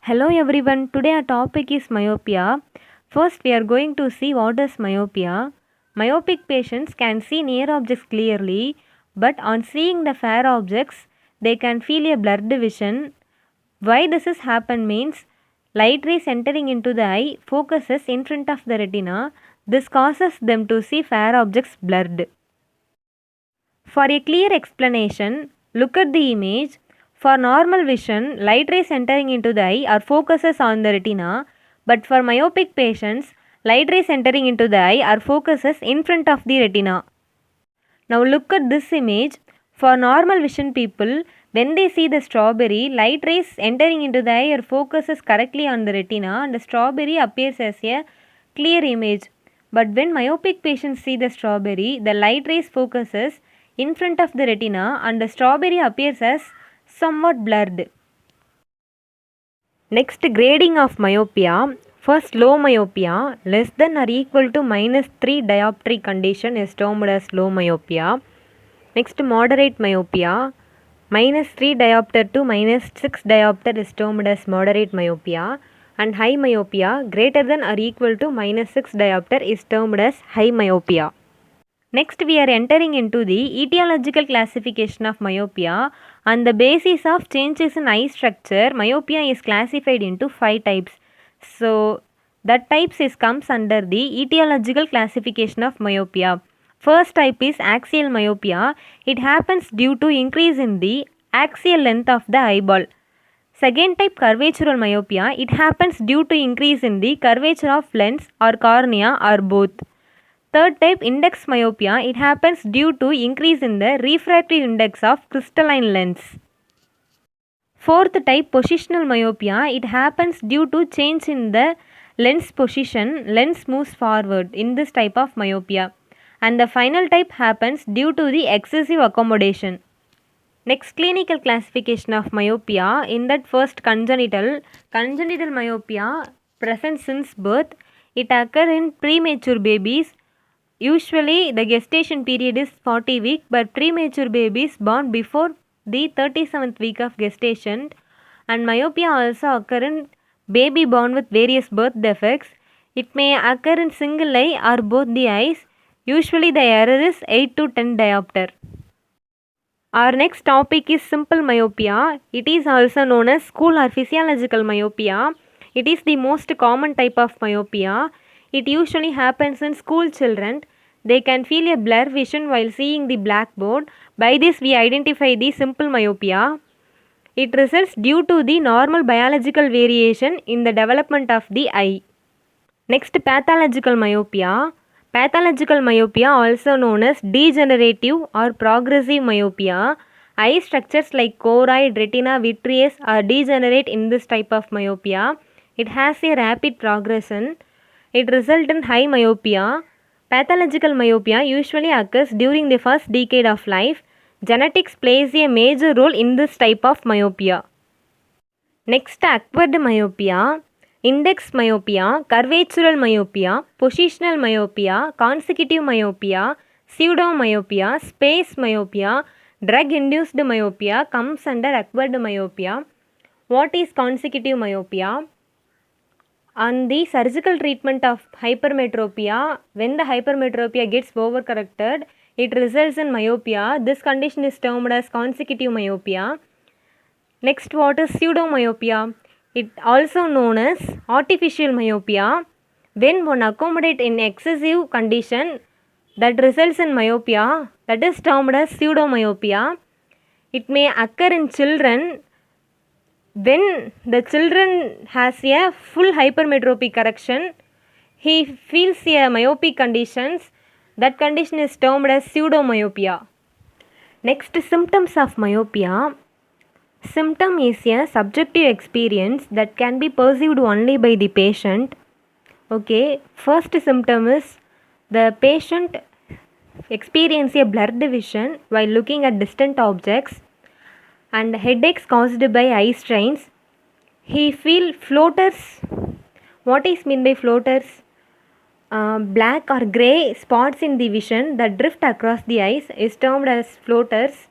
Hello everyone, today our topic is myopia. First, we are going to see what is myopia. Myopic patients can see near objects clearly, but on seeing the far objects, they can feel a blurred vision. Why this has happened means light rays entering into the eye focuses in front of the retina. This causes them to see far objects blurred. For a clear explanation, look at the image. For normal vision, light rays entering into the eye are focuses on the retina, but for myopic patients, light rays entering into the eye are focuses in front of the retina. Now look at this image. For normal vision people, when they see the strawberry, light rays entering into the eye are focuses correctly on the retina and the strawberry appears as a clear image. But when myopic patients see the strawberry, the light rays focuses in front of the retina and the strawberry appears as somewhat blurred. Next, grading of myopia. First, low myopia less than or equal to -3 dioptry condition is termed as low myopia. Next, moderate myopia -3 diopter to -6 diopter is termed as moderate myopia, and high myopia greater than or equal to -6 diopter is termed as high myopia. Next, we are entering into the etiological classification of myopia. On the basis of changes in eye structure, myopia is classified into 5 types. So, that types comes under the etiological classification of myopia. First type is axial myopia. It happens due to increase in the axial length of the eyeball. Second type, curvatural myopia. It happens due to increase in the curvature of lens or cornea or both. Third type, index myopia. It happens due to increase in the refractive index of crystalline lens. Fourth type, positional myopia. It happens due to change in the lens position. Lens moves forward in this type of myopia. And the final type happens due to the excessive accommodation. Next, clinical classification of myopia. In that, first, congenital. Congenital myopia present since birth. It occurs in premature babies. Usually, the gestation period is 40 weeks, but premature babies born before the 37th week of gestation. And myopia also occur in baby born with various birth defects. It may occur in single eye or both the eyes. Usually, the error is 8 to 10 diopter. Our next topic is simple myopia. It is also known as school or physiological myopia. It is the most common type of myopia. It usually happens in school children. They can feel a blur vision while seeing the blackboard. By this we identify the simple myopia. It results due to the normal biological variation in the development of the eye. Next, pathological myopia. Pathological myopia, also known as degenerative or progressive myopia. Eye structures like choroid, retina, vitreous are degenerate in this type of myopia. It has a rapid progression. It results in high myopia. Pathological myopia usually occurs during the first decade of life. Genetics plays a major role in this type of myopia. Next, acquired myopia. Index myopia, curvatural myopia, positional myopia, consecutive myopia, pseudomyopia, space myopia, drug-induced myopia comes under acquired myopia. What is consecutive myopia? On the surgical treatment of hypermetropia, when the hypermetropia gets overcorrected, it results in myopia. This condition is termed as consecutive myopia. Next, what is pseudomyopia? It also known as artificial myopia. When one accommodate in excessive condition that results in myopia, that is termed as pseudomyopia. It may occur in children when the children has a full hypermetropic correction. He feels a myopic conditions. That condition is termed as pseudomyopia. Next, symptoms of myopia. Symptom is a subjective experience that can be perceived only by the patient. Okay, first symptom is the patient experience a blurred vision while looking at distant objects and headaches caused by eye strains. He feel floaters. What is meant by floaters? Black or grey spots in the vision that drift across the eyes is termed as floaters.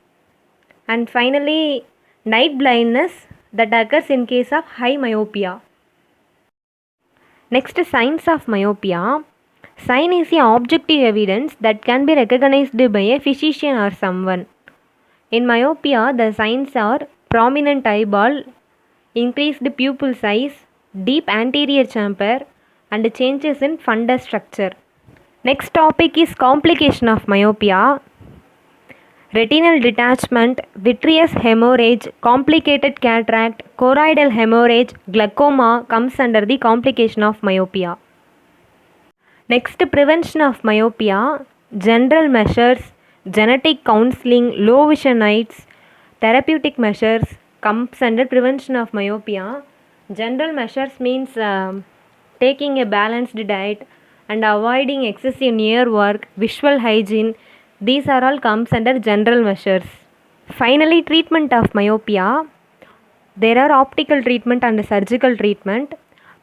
And finally, night blindness. that occurs in case of high myopia. Next, signs of myopia. Sign is the objective evidence that can be recognized by a physician or someone. In myopia, the signs are prominent eyeball, increased pupil size, deep anterior chamfer, and changes in fundus structure. Next topic is complication of myopia. Retinal detachment, vitreous hemorrhage, complicated cataract, choroidal hemorrhage, glaucoma comes under the complication of myopia. Next, prevention of myopia. General measures, genetic counseling, low vision aids, therapeutic measures comes under prevention of myopia. General measures means taking a balanced diet and avoiding excessive near work, visual hygiene. These are all comes under general measures. Finally, treatment of myopia. There are optical treatment and surgical treatment.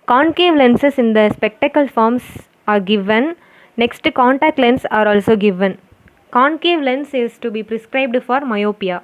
Concave lenses in the spectacle forms are given. Next, contact lens are also given. Concave lens is to be prescribed for myopia.